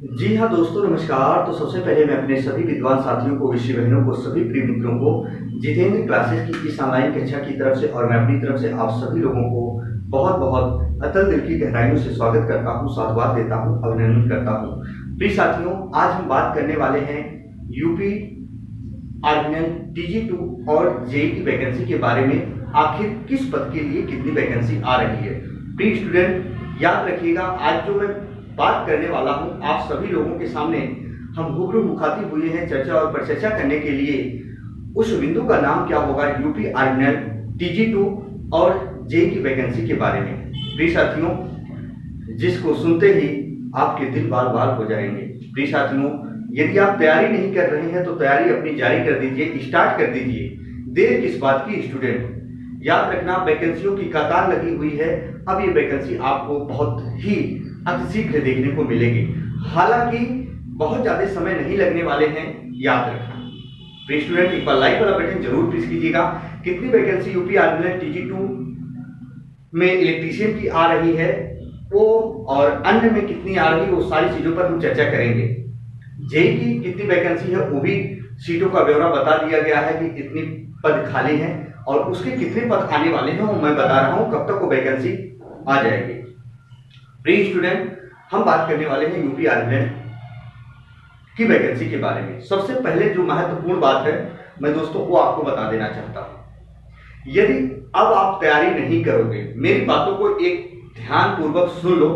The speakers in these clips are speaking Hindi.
जी हाँ दोस्तों, नमस्कार। तो सबसे पहले मैं अपने सभी विद्वान साथियों को, विषय बहनों को, सभी प्रिय मित्रों को जितेंद्र क्लासेस की इस ऑनलाइन कक्षा की तरफ से और मैं अपनी तरफ से आप सभी लोगों को बहुत बहुत अतल दिल की गहराइयों से स्वागत करता हूँ, साधुवाद देता हूँ, अभिनंदन करता हूँ। प्रिय साथियों, आज हम बात करने वाले हैं यूपी आर्मिनल TG2 और जेई की वैकेंसी के बारे में। आखिर किस पद के लिए कितनी वैकेंसी आ रही है। प्रिय स्टूडेंट, याद रखिएगा, आज जो मैं बात करने वाला हूं आप सभी लोगों के सामने हम रूबरू मुखातिब हुए हैं चर्चा और परिचर्चा करने के लिए। उस बिंदु का नाम क्या होगा? यूपी आर्मिनल TG2 और जेई की वैकेंसी के बारे में। प्रिय साथियों, जिसको सुनते ही आपके दिल बाल बाल हो जाएंगे। प्रिय साथियों, यदि आप तैयारी नहीं कर रहे हैं तो तैयारी अपनी जारी कर दीजिए, स्टार्ट कर दीजिए। देर किस बात की स्टूडेंट? याद रखना, वैकेंसियों की कतार लगी हुई है। अब ये वैकेंसी आपको बहुत ही अतिशीघ्र देखने को मिलेगी। हालांकि बहुत ज्यादा समय नहीं लगने वाले हैं, याद रखना। प्रिय स्टूडेंट, एक बार लाइक वाला बटन जरूर प्रेस कीजिएगा। कितनी वैकेंसी यूपी आर्मिनल TG2 में इलेक्ट्रीशियन की आ रही है वो और अन्य में कितनी आ रही है, वो सारी चीजों पर हम चर्चा करेंगे। जेई की कितनी वैकेंसी है वो भी सीटों का ब्यौरा बता दिया गया है कि कितनी पद खाली हैं और उसके कितने पद आने वाले हैं वो मैं बता रहा हूं, कब तक वो वैकेंसी आ जाएगी। प्रिय स्टूडेंट, हम बात करने वाले हैं यूपी आर्मिनल की वैकेंसी के बारे में। सबसे पहले जो महत्वपूर्ण बात है मैं दोस्तों को आपको बता देना चाहता हूं। यदि अब आप तैयारी नहीं करोगे, मेरी बातों को एक ध्यान पूर्वक सुन लो।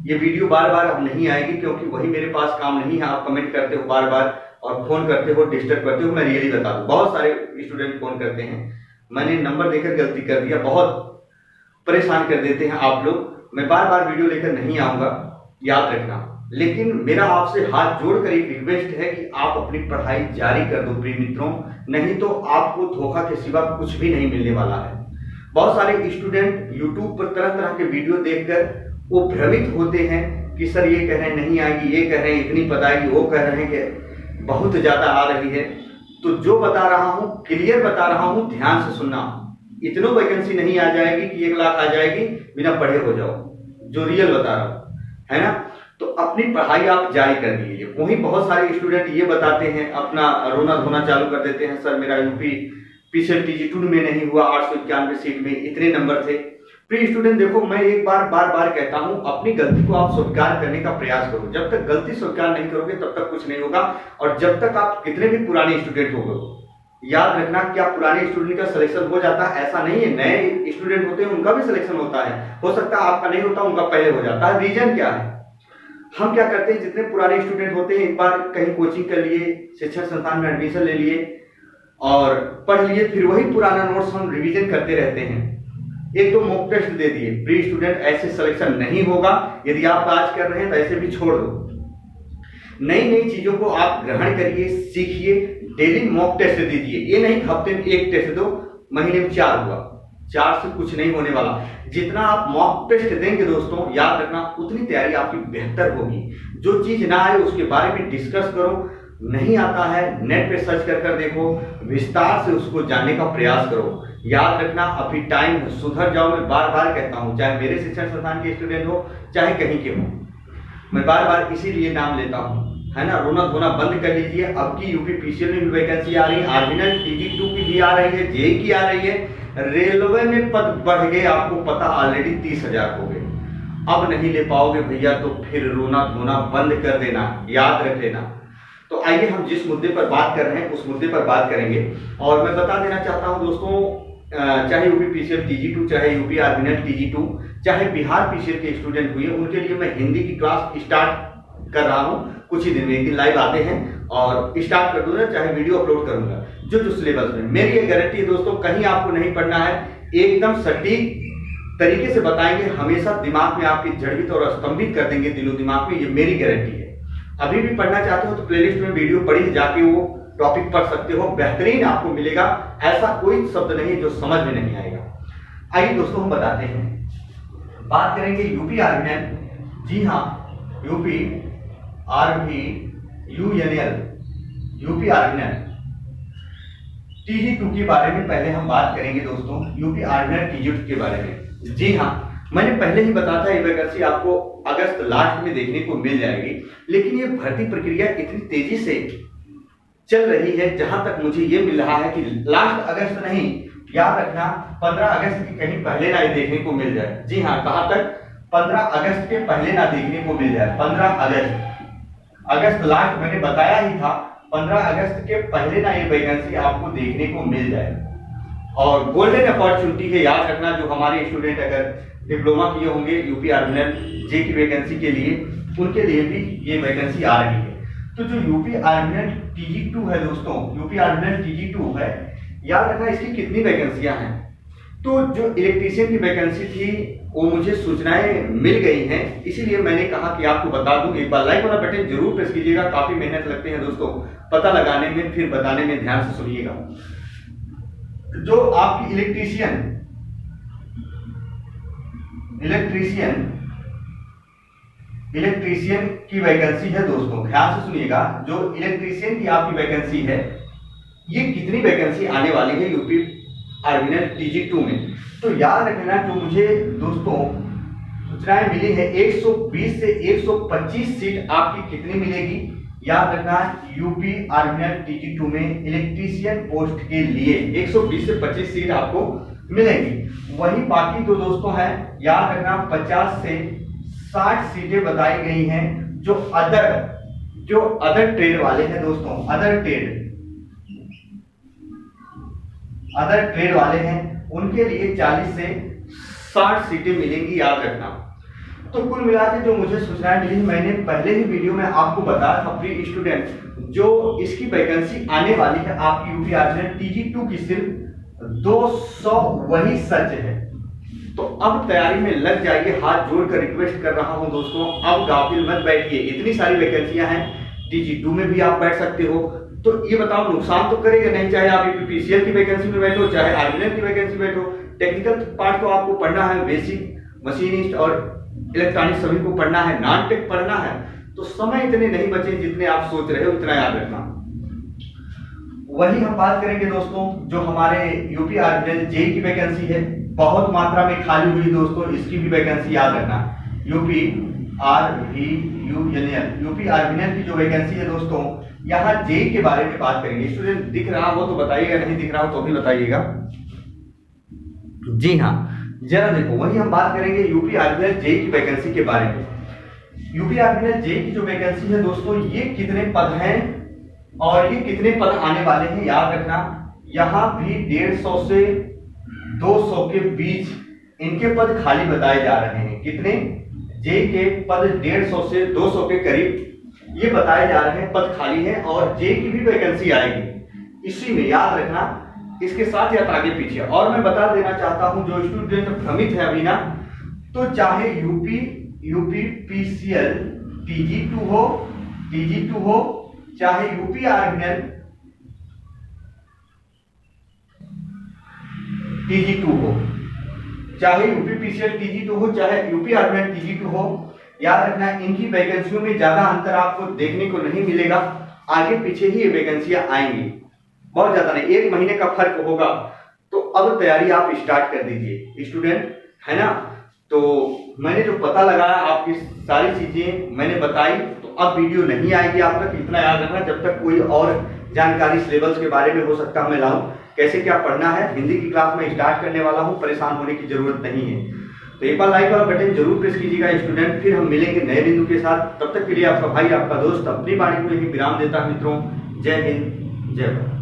ये वीडियो बार बार अब नहीं आएगी क्योंकि वही मेरे पास काम नहीं है। आप कमेंट करते हो बार बार और फोन करते हो, डिस्टर्ब करते हो। मैं रियली बता दूं, बहुत सारे स्टूडेंट फोन करते हैं, मैंने नंबर देकर गलती कर दिया, बहुत परेशान कर देते हैं आप लोग। मैं बार बार वीडियो लेकर नहीं आऊंगा, याद रखना। लेकिन मेरा आपसे हाथ जोड़कर एक रिक्वेस्ट है कि आप अपनी पढ़ाई जारी कर दो प्रिय मित्रों, नहीं तो आपको धोखा के सिवा कुछ भी नहीं मिलने वाला है। बहुत सारे स्टूडेंट यूट्यूब पर तरह तरह के वीडियो देखकर वो भ्रमित होते हैं कि सर ये कह रहे हैं नहीं आएगी, ये कह रहे हैं इतनी पद आएगी, वो कह रहे हैं कि बहुत ज्यादा आ रही है। तो जो बता रहा हूं क्लियर बता रहा हूं, ध्यान से सुनना। इतनों वैकेंसी नहीं आ जाएगी कि 1 लाख आ जाएगी, बिना पढ़े हो जाओ, जो रियल बता रहा हूं, है ना। तो अपनी पढ़ाई आप जारी कर दीजिए। वहीं बहुत सारे स्टूडेंट ये बताते हैं, अपना रोना धोना चालू कर देते हैं, सर मेरा यूपी पीसीएल TG2 में नहीं हुआ, 891 सीट में इतने नंबर थे। प्रिय स्टूडेंट देखो, मैं एक बार बार कहता हूं, अपनी गलती को आप स्वीकार करने का प्रयास करो। जब तक गलती स्वीकार नहीं करोगे तब तक कुछ नहीं होगा। और जब तक आप कितने भी पुराने स्टूडेंट हो गए, याद रखना, क्या पुराने स्टूडेंट का सिलेक्शन हो जाता है? ऐसा नहीं है। नए स्टूडेंट होते हैं उनका भी सिलेक्शन होता है, हो सकता है आपका नहीं होता, उनका पहले हो जाता है। रीजन क्या है? हम क्या करते हैं, जितने पुराने स्टूडेंट होते हैं एक बार कहीं कोचिंग कर लिए, शिक्षण संस्थान में एडमिशन ले लिए और पढ़ लिए, फिर वही पुराना नोट्स हम रिवीजन करते रहते हैं। 1-2 मॉक टेस्ट दे दिए। प्री स्टूडेंट, ऐसे सिलेक्शन नहीं होगा। यदि आप आज कर रहे हैं तो ऐसे भी छोड़ दो। नई नई चीजों को आप ग्रहण करिए, सीखिए, डेली मॉक टेस्ट दीजिए। ये नहीं हफ्ते में 1 टेस्ट दो, महीने में 4 हुआ, 4 से कुछ नहीं होने वाला। जितना आप मॉक टेस्ट देंगे दोस्तों, याद रखना, उतनी तैयारी आपकी बेहतर होगी। जो चीज ना आए उसके बारे में डिस्कस करो, नहीं आता है नेट पे सर्च कर देखो, विस्तार से उसको जानने का प्रयास करो। याद रखना, अभी टाइम सुधर जाओ। मैं बार बार कहता हूं, चाहे मेरे शिक्षण संस्थान के स्टूडेंट हो चाहे कहीं के हो, मैं बार बार इसीलिए नाम लेता हूं, है ना। रोना धोना बंद कर लीजिए। अब की यूपी पीसीएल में भी वैकेंसी आ रही है, आर्मिनल TG2 की भी आ रही है, जेई की आ रही है, रेलवे में पद बढ़ गए, आपको पता ऑलरेडी 30,000 हो गए। अब नहीं ले पाओगे भैया तो फिर रोना धोना बंद कर देना, याद रख लेना। तो आइए हम जिस मुद्दे पर बात कर रहे हैं उस मुद्दे पर बात करेंगे। और मैं बता देना चाहता हूं दोस्तों, चाहे यूपी पीसीएल TG2, चाहे यूपी आर्मिनल TG2, चाहे बिहार पीसीएल के स्टूडेंट हुए, उनके लिए मैं हिंदी की क्लास स्टार्ट कर रहा हूं। कुछ ही दिन में, एक दिन लाइव आते हैं और स्टार्ट कर दूंगा, चाहे वीडियो अपलोड करूंगा जो सिलेबस में। मेरी ये गारंटी है दोस्तों, कहीं आपको नहीं पढ़ना है, एकदम सटीक तरीके से बताएंगे, हमेशा दिमाग में आपकी जड़वित और स्तंभित कर देंगे, दिलो दिमाग में, ये मेरी गारंटी है। अभी भी पढ़ना चाहते हो तो प्लेलिस्ट में वीडियो पढ़ी, जाके वो टॉपिक पढ़ सकते हो, बेहतरीन आपको मिलेगा। ऐसा कोई शब्द नहीं है जो समझ में नहीं आएगा। आइए दोस्तों हम बताते हैं, बात करेंगे यूपी आर्मिनल। जी हाँ, यूपी RVUNL, यूपी आर्मिनल TG2 के बारे में पहले हम बात करेंगे दोस्तों, यूपी आर्मिनल TG2 के बारे में। जी हाँ, मैंने पहले ही बताया था ये वैकेंसी आपको अगस्त लास्ट में देखने को मिल जाएगी, लेकिन ये भर्ती प्रक्रिया इतनी तेजी से चल रही है, जहां तक मुझे ये मिल रहा है कि लास्ट अगस्त नहीं, याद रखना 15 अगस्त के कहीं पहले ना ये देखने को मिल जाए। जी हाँ, कहां तक? 15 अगस्त के पहले ना देखने को मिल जाए। 15 अगस्त लास्ट मैंने बताया ही था, 15 अगस्त के पहले ना ये वैकेंसी आपको देखने को मिल जाए। और गोल्डन अपॉर्चुनिटी है, याद रखना, जो हमारे स्टूडेंट अगर डिप्लोमा किए होंगे यूपी आर्मी जे की वैकेंसी के लिए, उनके लिए भी ये वैकेंसी आ रही है। तो जो यूपी आर्मी TG2 है दोस्तों, यूपी आर्मी TG2 है, याद रखना इसकी कितनी वैकेंसियां हैं। तो जो इलेक्ट्रीशियन की वैकेंसी थी वो मुझे सूचनाएं मिल गई हैं, इसीलिए मैंने कहा कि आपको बता दूं। एक बार लाइक वाला बटन जरूर प्रेस कीजिएगा, काफी मेहनत लगते हैं दोस्तों पता लगाने में, फिर बताने में, ध्यान से सुनिएगा। जो आपकी इलेक्ट्रीशियन की वैकेंसी है दोस्तों, ध्यान से सुनिएगा। जो इलेक्ट्रीशियन की आपकी वैकेंसी है, ये कितनी वैकेंसी आने वाली है यूपी आर्मी TG2 में, तो याद रखना जो मुझे दोस्तों सूचनाएं मिली है 120 से 125 सीट आपकी कितनी मिलेगी, याद रखना यूपी आर्मी TG2 में इलेक्ट्रीशियन पोस्ट के लिए 120 से 25 सीट आपको मिलेंगी। वही बाकी जो दोस्तों हैं, याद रखना 50 से 60 सीटें बताई गई हैं जो अदर ट्रेड वाले हैं दोस्तों, अदर ट्रेड वाले हैं, उनके लिए 40 से 60 सीटें मिलेंगी, याद रखना। तो कुल मिला के जो मुझे सूचनाएं मिली, मैंने पहले ही वीडियो में आपको बताया था प्री स्टूडेंट, जो इसकी वैकेंसी आने वाली है आपकी यूपी आर्मी TG2 की सिर्फ 200 वही सच है। तो अब तैयारी में लग जाइए, हाथ जोड़कर रिक्वेस्ट कर रहा हूं दोस्तों, अब गाफिल मत बैठिए। इतनी सारी वैकेंसियां हैं, TG2 में भी आप बैठ सकते हो। तो ये बताओ नुकसान तो करेगा नहीं, चाहे आप PCL की वैकेंसी में बैठो, चाहे आर्मी की वैकेंसी में बैठो। टेक्निकल पार्ट तो आपको पढ़ना है, बेसिक, मशीनिस्ट और इलेक्ट्रॉनिक सभी को पढ़ना है, नॉन टेक पढ़ना है। तो समय इतने नहीं बचे जितने आप सोच रहे हो, इतना याद रखना। वही हम बात करेंगे दोस्तों, जो हमारे यूपी आर्मी जेई की वैकेंसी है, बहुत मात्रा में खाली हुई दोस्तों, इसकी भी वैकेंसी याद रखना। यूपी आर्मी की जो वैकेंसी है दोस्तों, यहाँ जेई के बारे में बात करेंगे। स्टूडेंट दिख रहा हो तो बताइएगा, नहीं दिख रहा हो तो भी बताइएगा। जी हाँ, जरा देखो, वही हम बात करेंगे यूपी आर्मी जेई की वैकेंसी के बारे में। यूपी आर्मी जेई की जो वैकेंसी है दोस्तों, ये कितने पद हैं और ये कितने पद आने वाले हैं, याद रखना। यहाँ भी 150 से 200 के बीच इनके पद खाली बताए जा रहे हैं। कितने? जेई के पद 150 से 200 के करीब ये बताए जा रहे हैं, पद खाली हैं, और जेई की भी वैकेंसी आएगी इसी में, याद रखना। इसके साथ या आगे पीछे और मैं बता देना चाहता हूं, जो स्टूडेंट भ्रमित है अभी ना, तो चाहे यूपी PCL TG2 हो, चाहे यूपी आर्मी TG2 हो, चाहे यूपी PCL TG2 हो, चाहे यूपी आर्मी TG2 हो, याद रखना इनकी वैकेंसियों में ज्यादा अंतर आपको देखने को नहीं मिलेगा। आगे पीछे ही ये वैकेंसियां आएंगी, बहुत ज्यादा नहीं, 1 महीने का फर्क होगा। तो अब तैयारी आप स्टार्ट कर दीजिए स्टूडेंट, है ना। तो मैंने जो पता लगाया, आपकी सारी चीजें मैंने बताई, तो अब वीडियो नहीं आएगी आप तक, इतना याद रखना। जब तक कोई और जानकारी सिलेबस के बारे में हो सकता है मैं लाऊं, कैसे क्या पढ़ना है, हिंदी की क्लास में स्टार्ट करने वाला हूं, परेशान होने की जरूरत नहीं है। तो एक बार लाइक वाला बटन जरूर प्रेस कीजिएगा स्टूडेंट, फिर हम मिलेंगे नए बिंदु के साथ। तब तक के लिए आपका भाई, आपका दोस्त अपनी वाणी को यही विराम देता है मित्रों। जय हिंद, जय भारत।